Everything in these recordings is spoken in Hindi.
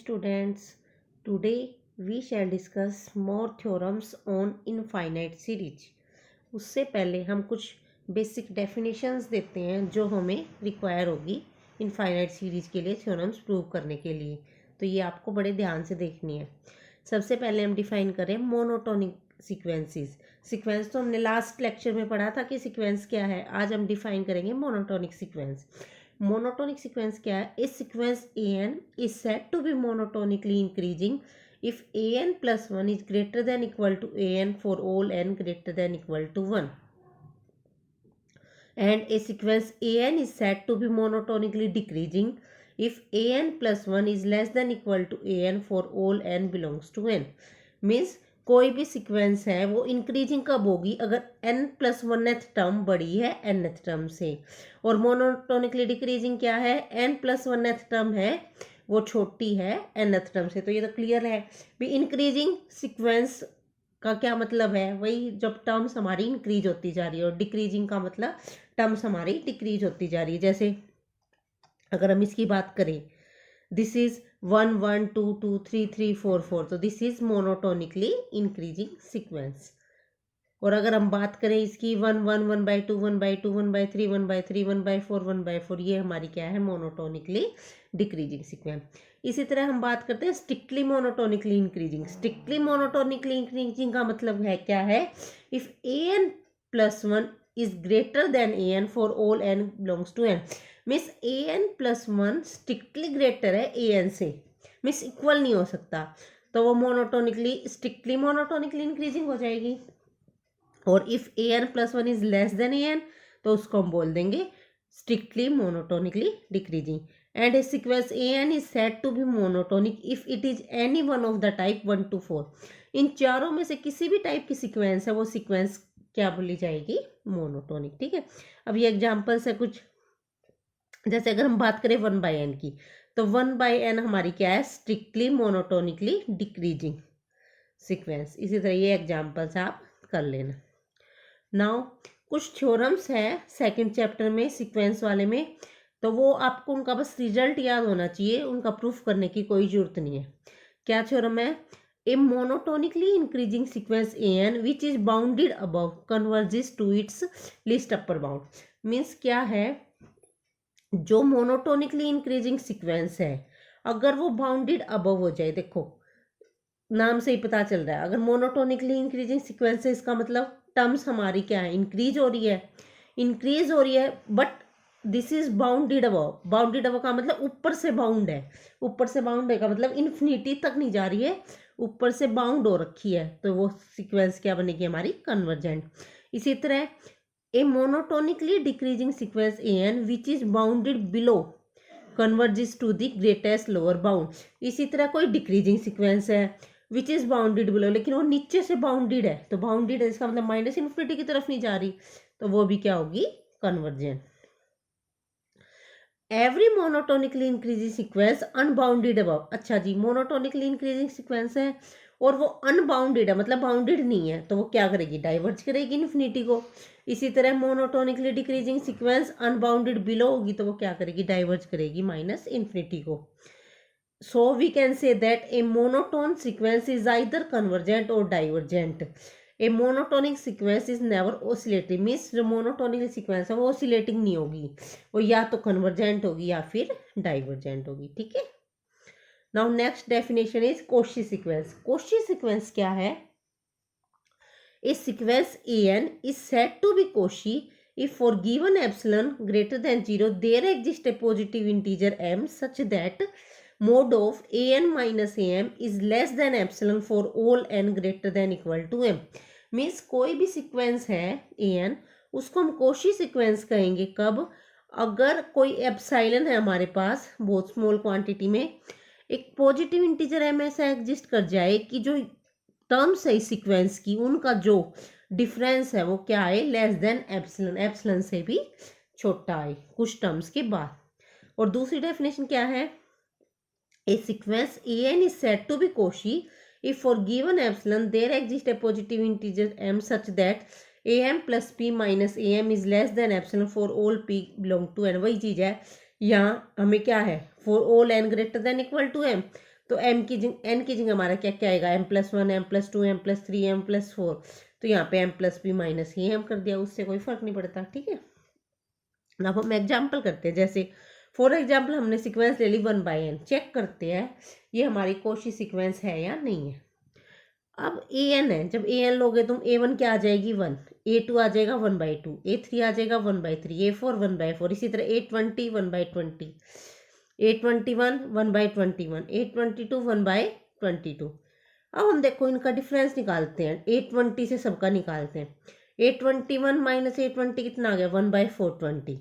students. Today we shall discuss more theorems on infinite series. उससे पहले हम कुछ बेसिक डेफिनेशंस देते हैं जो हमें रिक्वायर होगी इनफाइनाइट सीरीज के लिए थ्योरम्स प्रूव करने के लिए। तो ये आपको बड़े ध्यान से देखनी है। सबसे पहले हम डिफाइन करें मोनोटोनिक सीक्वेंसेस। सीक्वेंस तो हमने लास्ट लेक्चर में पढ़ा था कि सीक्वेंस क्या है। आज हम डिफाइन करेंगे मोनोटोनिक सीक्वेंस। मोनोटोनिक सीक्वेंस क्या है? इस sequence an is said to be monotonically increasing if an plus 1 is greater than equal to an for all n greater than equal to 1, and a sequence an is said to be monotonically decreasing if an plus 1 is less than equal to an for all n belongs to n. Means कोई भी सीक्वेंस है वो इंक्रीजिंग कब होगी? अगर n+1th टर्म बड़ी है nth टर्म से। और मोनोटोनिकली डिक्रीजिंग क्या है? n+1th टर्म है वो छोटी है nth टर्म से। तो ये तो क्लियर है भी। इंक्रीजिंग सीक्वेंस का क्या मतलब है? वही जब टर्म्स हमारी इंक्रीज होती जा रही है, और डिक्रीजिंग का मतलब टर्म्स हमारी डिक्रीज होती जा रही है। जैसे अगर हम इसकी बात करें, दिस इज 1 1 2 2 3 3 4 4, तो this is monotonically increasing sequence. और अगर हम बात करें इसकी 1 1 1/2 1/2 1/3 1/3 1/4 1/4, ये हमारी क्या है? Monotonically decreasing sequence. इसी तरह हम बात करते हैं strictly monotonically increasing. Strictly monotonically increasing का मतलब है क्या है? If an+1 is greater than an for all n belongs to n। Means an+1 strictly greater है an से, मीन्स इक्वल नहीं हो सकता, तो वो मोनोटोनिकली स्ट्रिक्टली मोनोटोनिकली इंक्रीजिंग हो जाएगी। और if an+1 is less than an, तो उसको हम बोल देंगे strictly monotonically decreasing. And a sequence an is said to be monotonic if it is any one of the type 1 to 4। इन चारों में से किसी भी टाइप की सीक्वेंस है वो सीक्वेंस क्या बोली जाएगी? मोनोटोनिक। ठीक है, अब ये एग्जाम्पल्स है कुछ। जैसे अगर हम बात करें 1/n की, तो 1/n हमारी क्या है? Strictly monotonically decreasing sequence. इसी तरह ये एग्जाम्पल्स आप कर लेना। नाउ कुछ थ्योरम्स है सेकंड चैप्टर में सीक्वेंस वाले में, तो वो आपको उनका बस रिजल्ट याद होना चाहिए, उनका प्रूफ करने की कोई जरूरत नहीं है। क्या थ्योरम है? A monotonically increasing sequence an which is bounded above converges to its least upper bound. Means क्या है? जो मोनोटोनिकली इंक्रीजिंग सीक्वेंस है अगर वो बाउंडेड अबव हो जाए, देखो नाम से ही पता चल रहा है, अगर मोनोटोनिकली इंक्रीजिंग सीक्वेंस है इसका मतलब टर्म्स हमारी क्या है? इंक्रीज हो रही है, इंक्रीज हो रही है, but this is bounded above. Bounded above का मतलब ऊपर से बाउंड है। ऊपर से बाउंड है का मतलब इन्फिनिटी तक नहीं जा रही है, ऊपर से बाउंड हो रखी है, तो वो सीक्वेंस क्या बनेगी? हमारी कन्वर्जेंट। इसी तरह a monotonically decreasing sequence an which is bounded below converges to the greatest lower bound. इसी तरह कोई डिक्रीजिंग सीक्वेंस है विच इज बाउंडेड बिलो, लेकिन वो नीचे से बाउंडेड है, तो बाउंडेड है इसका मतलब माइनस इन्फिनिटी की तरफ नहीं जा रही, तो वो भी क्या होगी? Convergent. Every monotonically increasing sequence unbounded above. अच्छा जी, मोनोटोनिकली इंक्रीजिंग सीक्वेंस है और वो अनबाउंडेड है, मतलब बाउंडेड नहीं है, तो वो क्या करेगी? डाइवर्ज करेगी इन्फिनिटी को। इसी तरह monotonically decreasing sequence unbounded below होगी, तो वो क्या करेगी? डाइवर्ज करेगी माइनस इन्फिनिटी को। So we can say that a monotone sequence is either convergent or divergent. A monotonic sequence is never oscillating, means जो monotonic sequence है वो oscillating नहीं होगी, वो या तो convergent होगी या फिर divergent होगी। ठीक है, now next definition is Cauchy sequence. Cauchy sequence क्या है? A sequence an is said to be Cauchy if for given epsilon greater than 0 there exists a positive integer m such that mod of an minus am is less than epsilon for all n greater than equal to m। Means कोई भी सीक्वेंस है an, उसको हम कोशी सीक्वेंस कहेंगे कब? अगर कोई एप्साइलन है हमारे पास बहुत स्मॉल क्वांटिटी में, एक पॉजिटिव इंटीजर m ऐसा एग्जिस्ट कर जाए कि जो टर्म्स है इस सीक्वेंस की उनका जो डिफरेंस है वो क्या है? लेस देन एप्सिलॉन, एप्सिलॉन से भी छोटा है कुछ टर्म्स के बाद। और दूसरी डेफिनेशन क्या है? A sequence an is said to be Cauchy if for given epsilon there exists a positive integer m such that am plus p minus am is less than epsilon for all p belong to n। वही चीज है यहाँ, हमें क्या है? for all n greater than equal to m, तो एन की जगह हमारा क्या क्या आएगा, m+1 m+2 m+3 m+4, तो यहाँ पे m+b माइनस ही m कर दिया, उससे कोई फर्क नहीं पड़ता। ठीक है, अब हम एग्जाम्पल करते हैं। जैसे फॉर एग्जाम्पल हमने सीक्वेंस ले ली 1/n, चेक करते हैं ये हमारी कोशी सीक्वेंस है या नहीं है। अब an है, जब an लोगे तुम a1 क्या आ जाएगी 1, a2 आ जाएगा 1/2, a3 आ जाएगा 1/3, a4 1/4, इसी तरह a20 1/20, a21 1/21, a22 1/22। अब हम देखो इनका डिफरेंस निकालते हैं, a20 से सबका निकालते हैं। a21 माइनस a20 कितना आ गया 1/420।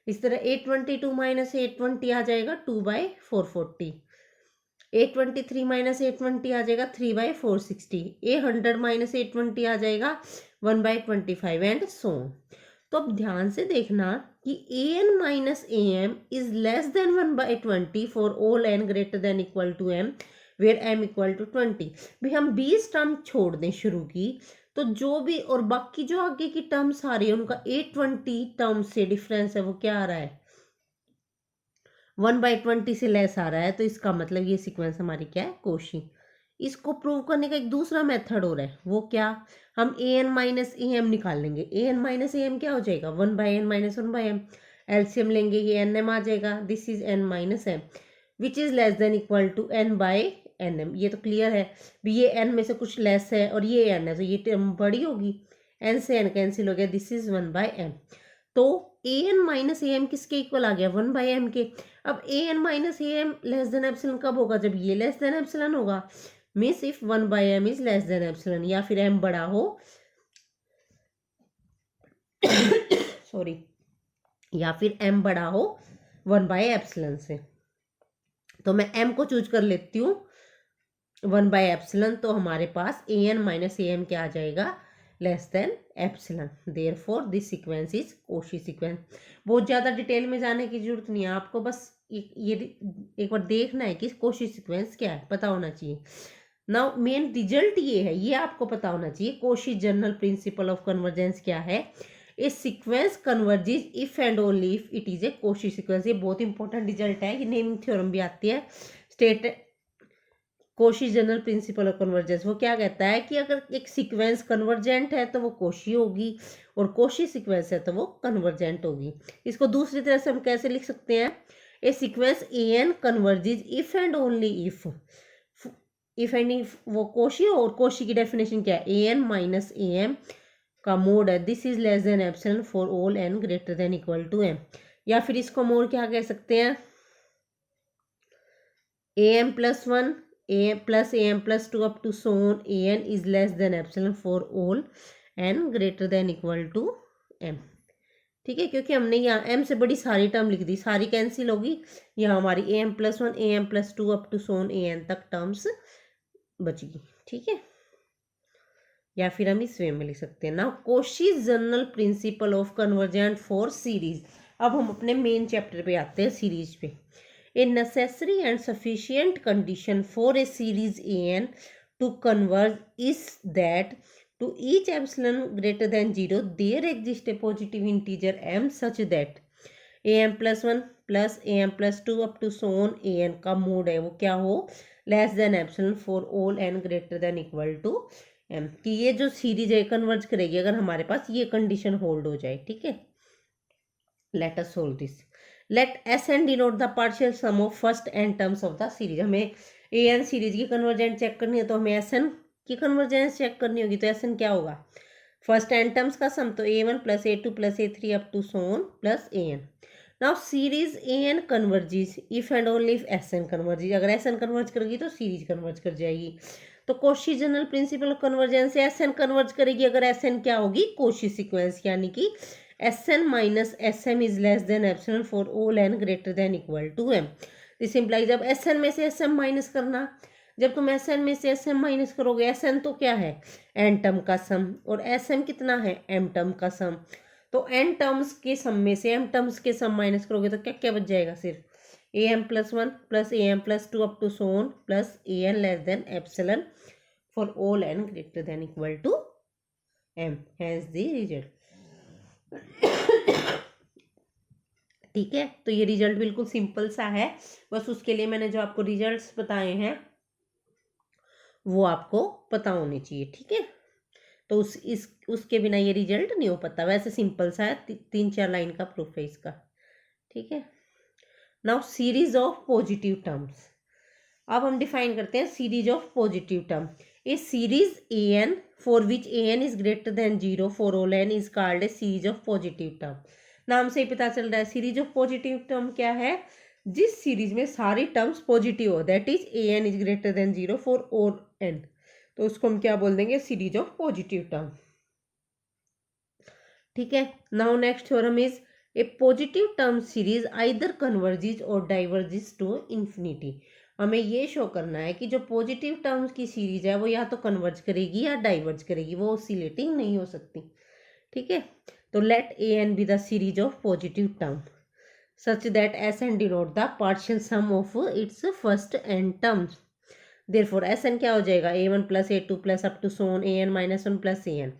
इस तरह a22 माइनस a20 आ जाएगा 2/440, a23 माइनस a20 आ जाएगा 3/460, a100 माइनस a20 आ जाएगा 1/25 एंड सो ऑन। तो अब ध्यान से देखना कि an minus am is less than 1/20 for all n greater than equal to m where m equal to 20। भी हम 20 टर्म छोड़ दें शुरू की, तो जो भी और बाकी जो आगे की टर्म्स आ रही है उनका a20 टर्म से डिफरेंस है वो क्या आ रहा है 1/20 से लेस आ रहा है, तो इसका मतलब ये सीक्वेंस हमारी क्या है कोशी। इसको प्रूव करने का एक दूसरा मेथड हो रहा है, वो क्या, हम an माइनस am निकाल लेंगे। an माइनस am क्या हो जाएगा 1/n माइनस 1/m, एलसीएम लेंगे ये nm आ जाएगा, this is n minus m which is less than equal to n/nm। ये तो क्लियर है भी ये n में से कुछ लेस है और ये n है, तो ये टर्म बड़ी होगी, n से n कैंसिल हो गया, दिस इज 1/m। तो an माइनस am किसके इक्वल आ गया 1/m के। अब an minus am less than epsilon कब होगा, जब ये लेस देन एप्सिलॉन होगा, means if 1/m is less than epsilon, या फिर m बड़ा हो सॉरी, या फिर m बड़ा हो 1/एप्सिलॉन से। तो मैं m को चूज कर लेती हूँ 1/एप्सिलॉन, तो हमारे पास an माइनस am क्या आ जाएगा less than epsilon, therefore this sequence is Cauchy sequence. बहुत ज़्यादा डिटेल में जाने की जरूरत नहीं है आपको, बस ये एक बार देखना है कि कोशी सीक्वेंस क्या है, पता होना चाहिए। नाउ मेन रिजल्ट ये है, ये आपको पता होना चाहिए Cauchy general principle of convergence क्या है। A sequence converges if and only if it is a Cauchy sequence. ये बहुत इंपॉर्टेंट रिजल्ट है, ये नेमिंग थ्योरम भी आती है। State Cauchy general principle of convergence वो क्या कहता है कि अगर एक सीक्वेंस कन्वर्जेंट है तो वो कोशी होगी, और कोशी सीक्वेंस है तो वो कन्वर्जेंट होगी। इसको दूसरी तरह से हम कैसे लिख सकते हैं, a sequence an converges if and only if and if वो कोशी हो, और कोशी की डेफिनेशन क्या है an माइनस am का मोड है, this is less than epsilon for all n greater than equal to m। या फिर इसको मोड क्या कह सकते हैं am+1 a plus am+2 up to so on an is less than epsilon for all n greater than equal to m। ठीक है, क्योंकि हमने यहाँ m से बड़ी सारी टर्म लिख दी, सारी कैंसिल होगी, यहाँ हमारी am+1 am+2 up to so on an तक टर्म्स बचेगी। ठीक है, या फिर हम इस वे में लिख सकते हैं ना Cauchy general principle of convergent for series. अब हम अपने मेन चैप्टर पे आते हैं, सीरीज पे। A necessary and sufficient condition for a series an to converge is that to each epsilon greater than 0 there exists a positive integer m such that am+1 plus am+2 up to so on an का मोड है वो क्या हो less than epsilon for all n greater than equal to m, कि ये जो सीरीज है कन्वर्ज करेगी अगर हमारे पास ये कंडीशन होल्ड हो जाए। ठीक है, let us solve this. Let Sn denote the partial sum of first n terms of the series. हमें an सीरीज की कन्वर्जेंट चेक करनी है तो हमें Sn की कन्वर्जेंस चेक करनी होगी, तो Sn क्या होगा फर्स्ट n टर्म्स का सम, तो a1 plus a2 plus a3 up to so on plus an। Now series an converges if and only if Sn converges. अगर Sn कन्वर्ज करेगी तो सीरीज कन्वर्ज कर जाएगी। तो Cauchy general principle of convergence से Sn कन्वर्ज करेगी अगर Sn क्या होगी कोशी सीक्वेंस, यानी कि Sn minus Sm is less than epsilon for all n greater than equal to m। This implies जब Sn में से Sm माइनस करना, जब तुम Sn में से Sm माइनस करोगे, Sn तो क्या है n टर्म का सम, और Sm कितना है m टर्म का सम, तो n टर्म्स के सम में से m टर्म्स के सम माइनस करोगे तो क्या क्या बच जाएगा, सिर्फ am+1 plus am+2 up to so on plus an less than epsilon for all n greater than equal to m, hence the result. ठीक है, तो ये रिजल्ट बिल्कुल सिंपल सा है, बस उसके लिए मैंने जो आपको रिजल्ट्स बताए हैं वो आपको पता होनी चाहिए, ठीक है। तो उसके बिना ये रिजल्ट नहीं हो पाता। वैसे सिंपल सा है, 3-4 लाइन का प्रूफ है इसका, ठीक है। Now series of positive terms. अब हम डिफाइन करते हैं series of positive term. A series a n for which a n is greater than 0 for all n is called a series of positive term. नाम से ही पता चल रहा है सीरीज ऑफ पॉजिटिव टर्म क्या है, जिस सीरीज में सारी टर्म्स पॉजिटिव हो, that is a n is greater than 0 for all n, तो उसको हम क्या बोल देंगे, सीरीज ऑफ पॉजिटिव टर्म, ठीक है। Now next theorem is a positive term series either converges और डाइवर्जेस टू इंफिनिटी। हमें ये शो करना है कि जो पॉजिटिव टर्म्स की सीरीज है वो या तो कन्वर्ज करेगी या डाइवर्ज करेगी, वो ऑसिलेटिंग नहीं हो सकती, ठीक है। तो let a n be the series of positive term such that Sn denote the partial sum of its first n terms. Therefore Sn क्या हो जाएगा, a1 plus a2 plus up to so on an minus 1 plus an।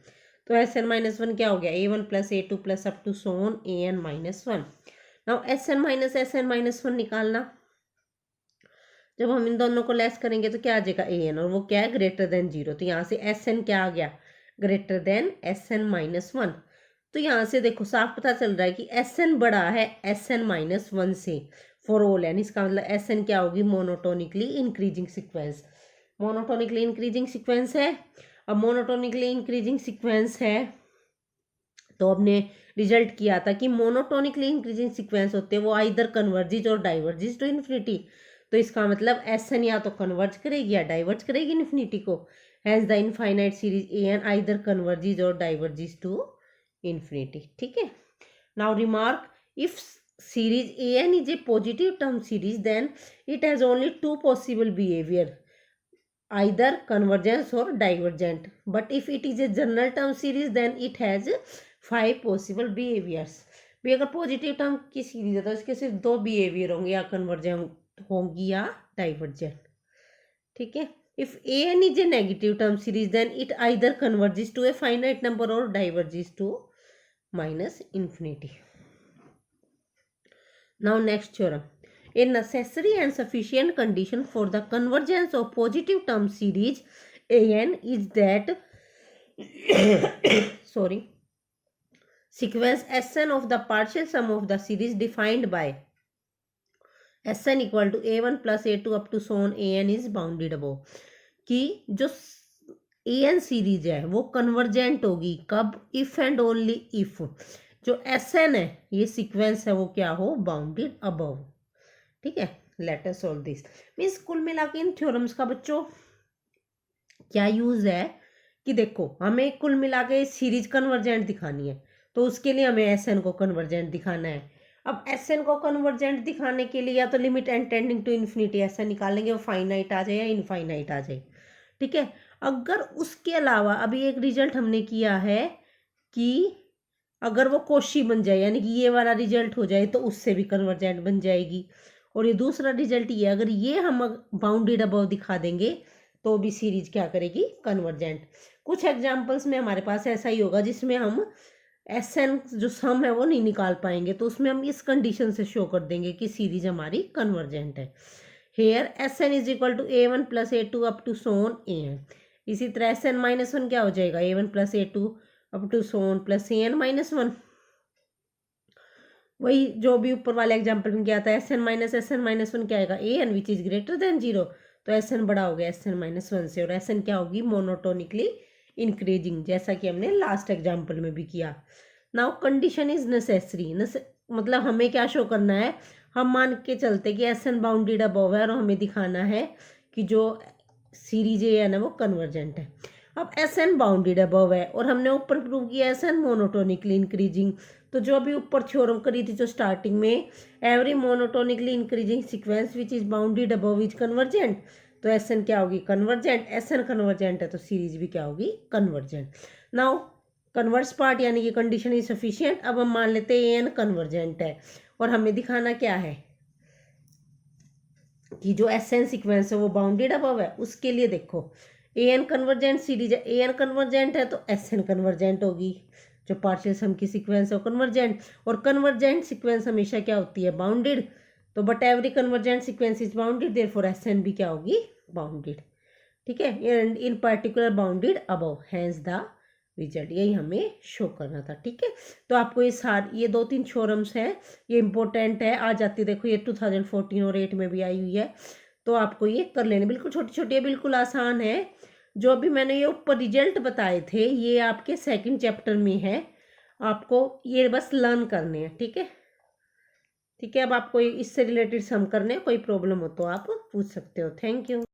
तो Sn minus 1 क्या हो गया, a1 plus a2 plus up to so on an minus 1। Now Sn minus 1 निकालना, जब हम इन दोनों को लेस करेंगे तो क्या आ जाएगा an, और वो क्या है ग्रेटर देन 0। तो यहाँ से Sn क्या आ गया, ग्रेटर देन Sn minus 1। तो यहाँ से देखो साफ पता चल रहा है कि Sn बड़ा है Sn माइनस 1 से फॉर ऑल एन। इसका मतलब Sn क्या होगी, monotonically increasing sequence. Monotonically increasing sequence है। अब मोनोटोनिकली इंक्रीजिंग सीक्वेंस है तो हमने रिजल्ट किया था कि मोनोटोनिकली इंक्रीजिंग सीक्वेंस होते हैं वो आइदर कन्वर्जिज और डाइवर्जिज टू इन्फिनिटी। तो इसका मतलब Sn या तो कन्वर्ज करेगी या डाइवर्ज करेगी इन्फिनिटी को। Hence the infinite series An either converges और डाइवर्जिज टू infinity, ठीक है। Now remark, if series an is a positive term series then it has only two possible behavior, either convergence or divergent, but if it is a general term series then it has 5 possible behaviors। भी अगर पॉजिटिव टर्म की सीरीज है तो इसके सिर्फ 2 बिहेवियर होंगे, या कन्वर्जेंट होंगी या डाइवर्जेंट, ठीक है। If an is a negative term series then it either converges to a finite number or diverges to minus infinity. Now next theorem, a necessary and sufficient condition for the convergence of positive term series an is that sorry, sequence Sn of the partial sum of the series defined by Sn equal to a1 plus a2 up to so on an is bounded above। कि जो an सीरीज है वो कन्वर्जेंट होगी कब, इफ एंड ओनली इफ जो Sn है ये सीक्वेंस है वो क्या हो, बाउंडेड अबव, ठीक है। Let us solve this. Means कुल मिला के इन थ्योरम्स का बच्चों क्या यूज है कि देखो हमें कुल मिला के सीरीज कन्वर्जेंट दिखानी है तो उसके लिए हमें Sn को कन्वर्जेंट दिखाना है। अब Sn को कन्वर्जेंट दिखाने के लिए या तो limit n tending to infinity ऐसा निकालेंगे, वो फाइनाइट आ जाए या इनफाइनाइट आ जाए, ठीक है। अगर उसके अलावा अभी एक रिजल्ट हमने किया है कि अगर वो कोशी बन जाए यानी कि ये वाला रिजल्ट हो जाए तो उससे भी कन्वर्जेंट बन जाएगी। और ये दूसरा रिजल्ट ये, अगर ये हम बाउंडेड अबव दिखा देंगे तो भी सीरीज क्या करेगी, कन्वर्जेंट। कुछ एग्जांपल्स में हमारे पास ऐसा ही होगा जिसमें हम Sn जो सम है वो नहीं निकाल पाएंगे, तो उसमें हम इस कंडीशन से शो कर देंगे कि सीरीज हमारी कन्वर्जेंट है। Here Sn is equal to a1 plus a2 up to so on an। इसी तरह Sn माइनस 1 क्या हो जाएगा, a1 plus a2 up to so on plus an minus 1। वही जो भी ऊपर वाले एग्जांपल में क्या था, Sn माइनस 1 क्या आएगा, an which is greater than 0। तो Sn बड़ा हो गया Sn माइनस 1 से, और Sn क्या होगी, मोनोटोनिकली इंक्रीजिंग, जैसा कि हमने लास्ट एग्जाम्पल में भी किया। नाउ कंडीशन इज नेसेसरी, मतलब हमें क्या शो करना है, हम मान के चलते कि Sn बाउंडेड अबव है और हमें दिखाना है कि जो सीरीज ए है ना वो कन्वर्जेंट है। अब Sn बाउंडेड अबव है और हमने ऊपर प्रूव किया Sn मोनोटोनिकली इंक्रीजिंग। तो जो अभी ऊपर थ्योरम करी थी जो स्टार्टिंग में, every monotonically increasing sequence which is bounded above is convergent. तो Sn क्या होगी, कन्वर्जेंट। Sn कन्वर्जेंट है तो सीरीज भी क्या होगी, कन्वर्जेंट। नाउ कन्वर्स पार्ट यानी कि कंडीशन इज सफिशिएंट। अब हम मान लेते हैं an कन्वर्जेंट है और हमें दिखाना क्या है कि जो Sn सीक्वेंस है वो बाउंडेड अबव है। उसके लिए देखो an कन्वर्जेंट सीरीज है, an कन्वर्जेंट है तो Sn कन्वर्जेंट होगी, जो पार्शियल सम की सीक्वेंस है वो कन्वर्जेंट। और कन्वर्जेंट सीक्वेंस हमेशा क्या होती है, बाउंडेड। तो but every convergent sequence is bounded, therefore Sn भी क्या होगी, बाउंडेड। ठीक है, and in particular bounded above, hence the result, यही हमें शो करना था। ठीक है, तो आपको ये 2-3 थ्योरम्स हैं, ये इंपॉर्टेंट है, आ जाती है, देखो ये 2014 और 8 में भी आई हुई है, तो आपको ये कर लेने, बिल्कुल छोटी छोटी है, बिल्कुल आसान है। जो भी मैंने ये ऊपर रिजल्ट बताए थे ये आपके सेकंड चैप्टर में है, आपको ये बस लर्न करने हैं। ठीक है, ठीक है, अब आपको इससे रिलेटेड सम करने, कोई प्रॉब्लम हो तो आप पूछ सकते हो। Thank you.